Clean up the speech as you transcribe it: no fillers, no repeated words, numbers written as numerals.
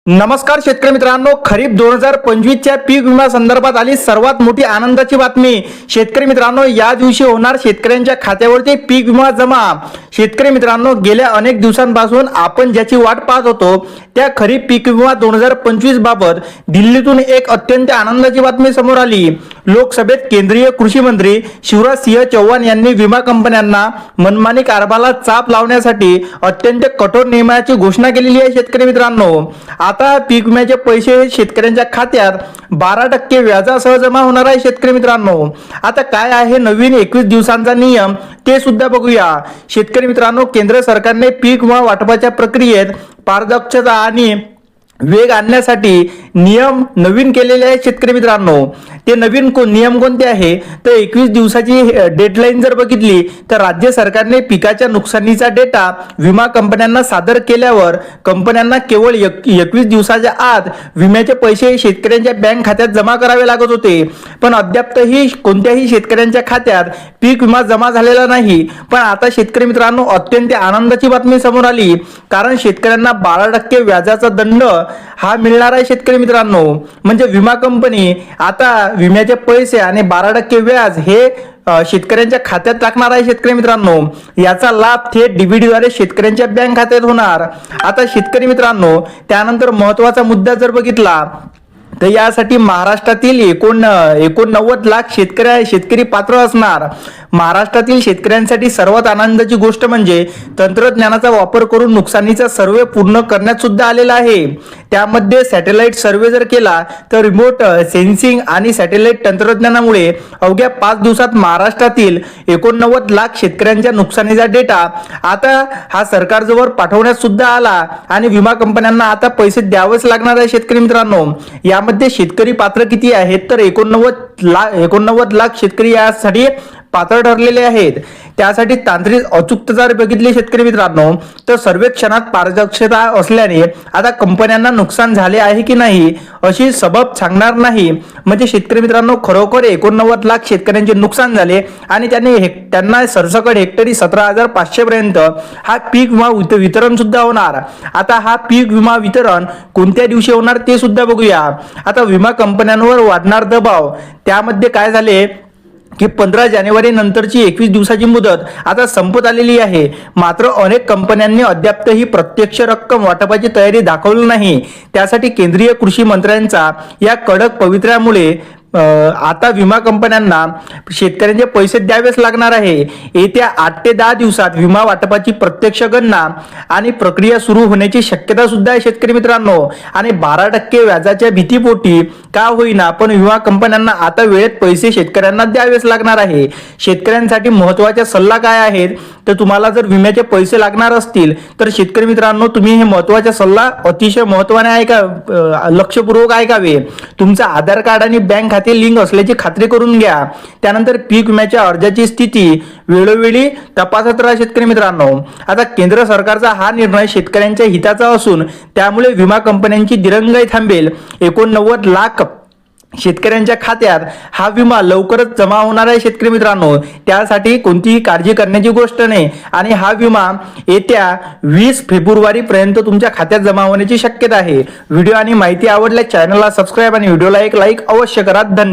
नमस्कार शेतकरी मित्रांनो, खरीप 2025 च्या पीक विमा संदर्भात आली सर्वात मोठी आनंदाची बातमी। शेतकरी मित्रांनो, या दिवशी होणार शेतकऱ्यांच्या खात्यावरती पीक विमा जमा। शेतकरी मित्रांनो, गेल्या अनेक दिवसांपासून आपण ज्याची वाट पाहत होतो त्या खरीप पीक विमा 2025 बाबत दिल्लीतून एक अत्यंत आनंदाची बातमी समोर आली। लोकसभेत केंद्रीय कृषी मंत्री शिवराज सिंह चौहान यांनी विमा कंपन्यांना मनमानी कारभाराला चाप लावण्यासाठी अत्यंत कठोर नियमाची घोषणा केलेली आहे। शेतकरी मित्रांनो, आता पीक विम्याचे पैसे शेतकऱ्यांच्या खात्यात 12% व्याजासह जमा होणार आहे। शेतकरी मित्रांनो, आता काय आहे नवीन 21 दिवसांचा नियम ते सुद्धा बघूया। शेतकरी मित्रांनो, केंद्र सरकारने पीक विमा वाटपाच्या प्रक्रियेत पारदर्शकता आणि वेग आणण्यासाठी नियम नवीन केलेले आहेत। शेतकरी मित्रांनो, ते नवीन नियम कोणते आहे तर 21 दिवसाची डेडलाईन जर बघितली तर राज्य सरकारने पिकाच्या नुकसानीचा डेटा विमा कंपन्यांना सादर केल्यावर कंपन्यांना केवळ 21 दिवसाच्या आत विम्याचे पैसे शेतकऱ्यांच्या बँक खात्यात जमा करावे लागत होते, पण अद्यापही कोणत्याही शेतकऱ्यांच्या खात्यात पीक विमा जमा झालेला नाही। पण आता शेतकरी मित्रांनो, अत्यंत आनंदाची बातमी समोर आली, कारण शेतकऱ्यांना 12% व्याजाचा दंड हा मिळणार आहे। शेतकरी मित्रांनो, म्हणजे विमा कंपनी आता विम्याचे पैसे आणि 12% व्याज हे शेतकऱ्यांच्या खात्यात टाकणार आहे। शेतकरी मित्रांनो, याचा लाभ थेट डीबीटी द्वारे शेतकऱ्यांच्या बँक खात्यात होणार। आता शेतकरी मित्रांनो, त्यानंतर महत्त्वाचा मुद्दा जर बघितला तर यासाठी महाराष्ट्रातील 89 लाख शेतकरी पात्र असणार। महाराष्ट्रातील शेतकऱ्यांसाठी सर्वात आनंदाची गोष्ट म्हणजे तंत्रज्ञानाचा वापर करून नुकसानीचा सर्वे पूर्ण करण्यात सुद्धा आलेला आहे। त्यामध्ये सॅटेलाइट सर्वे जर केला तर रिमोट सेन्सिंग आणि सॅटेलाइट तंत्रज्ञानामुळे अवघ्या 5 दिवसात महाराष्ट्रातील 89 लाख शेतकऱ्यांच्या नुकसानीचा डेटा आता हा सरकारजवळ पाठवण्यात सुद्धा आला आणि विमा कंपन्यांना आता पैसे द्यावेच लागणार आहे। शेतकरी मित्रांनो, यामध्ये शेतकरी पात्र किती आहेत तर 89 लाख शेतकरी यासाठी पात्र ठरलेले आहेत। त्यासाठी तांत्रिक अचूकता जर बघितली शेतकरी मित्रांनो तर सर्वेक्षणात पारदर्शकता असल्याने आता कंपन्यांना नुकसान झाले आहे की नाही अशी सबब सांगणार नाही। म्हणजे शेतकरी मित्रांनो, खरोखर 89 लाख शेतकऱ्यांचे नुकसान झाले आणि त्यांना सरसकट हेक्टरी 17,500 पर्यंत हा पीक विमा वितरण सुद्धा होणार। आता हा पीक विमा वितरण कोणत्या दिवशी होणार ते सुद्धा बघूया। आता विमा कंपन्यांवर वाढणार दबाव, त्यामध्ये काय झाले की 15 जानेवारी नंतरची 21 दिवसाची मुदत आता संपत आलेली आहे। मात्र अनेक कंपन्यांनी अद्यापही प्रत्यक्ष रक्कम वाटपाची तयारी दाखवली नाही। त्यासाठी केंद्रीय कृषी मंत्र्यांचा या कडक पवित्र्यामुळे आता विमा कंपन्यांना शेतकऱ्यांचे पैसे द्यावेच लागणार आहे। येत्या 8 ते 10 दिवसात विमा वाटपाची प्रत्यक्ष गणना आणि प्रक्रिया सुरू होण्याची शक्यता सुद्धा आहे। शेतकरी मित्रांनो, आणि 12% व्याजाच्या भीतीपोटी का होईना पण विमा कंपन्यांना आता वेळेत पैसे शेतकऱ्यांना द्यावेच लागणार आहे। शेतकऱ्यांसाठी महत्त्वाचे सल्ला काय आहेत तर तुम्हाला जर विम्याचे पैसे लागणार असतील तर शेतकरी मित्रांनो, तुम्ही हे महत्त्वाचा सल्ला अतिशय महत्त्वाने लक्षपूर्वक ऐकावे। तुमचा आधार कार्ड आणि बँक खाते लिंक असल्याची खात्री करून घ्या। त्यानंतर पीक विम्याच्या अर्जाची स्थिती वेळोवेळी तपासत राहा। शेतकरी मित्रांनो, आता केंद्र सरकारचा हा निर्णय शेतकऱ्यांच्या हिताचा असून त्यामुळे विमा कंपन्यांची दिरंगाई थांबेल। 89 लाख शेतकऱ्यांच्या खात्यात हा विमा लवकरच जमा होणार आहे। शेतकरी मित्रांनो, त्यासाठी कोणतीही काळजी करण्याची गोष्ट नाही आणि हा विमा येत्या 20 फेब्रुवारी पर्यंत तुमच्या खात्यात जमा होण्याची शक्यता आहे। व्हिडिओ आणि माहिती आवडल्यास चॅनलला सबस्क्राइब आणि व्हिडिओला एक लाईक अवश्य करा। धन्यवाद।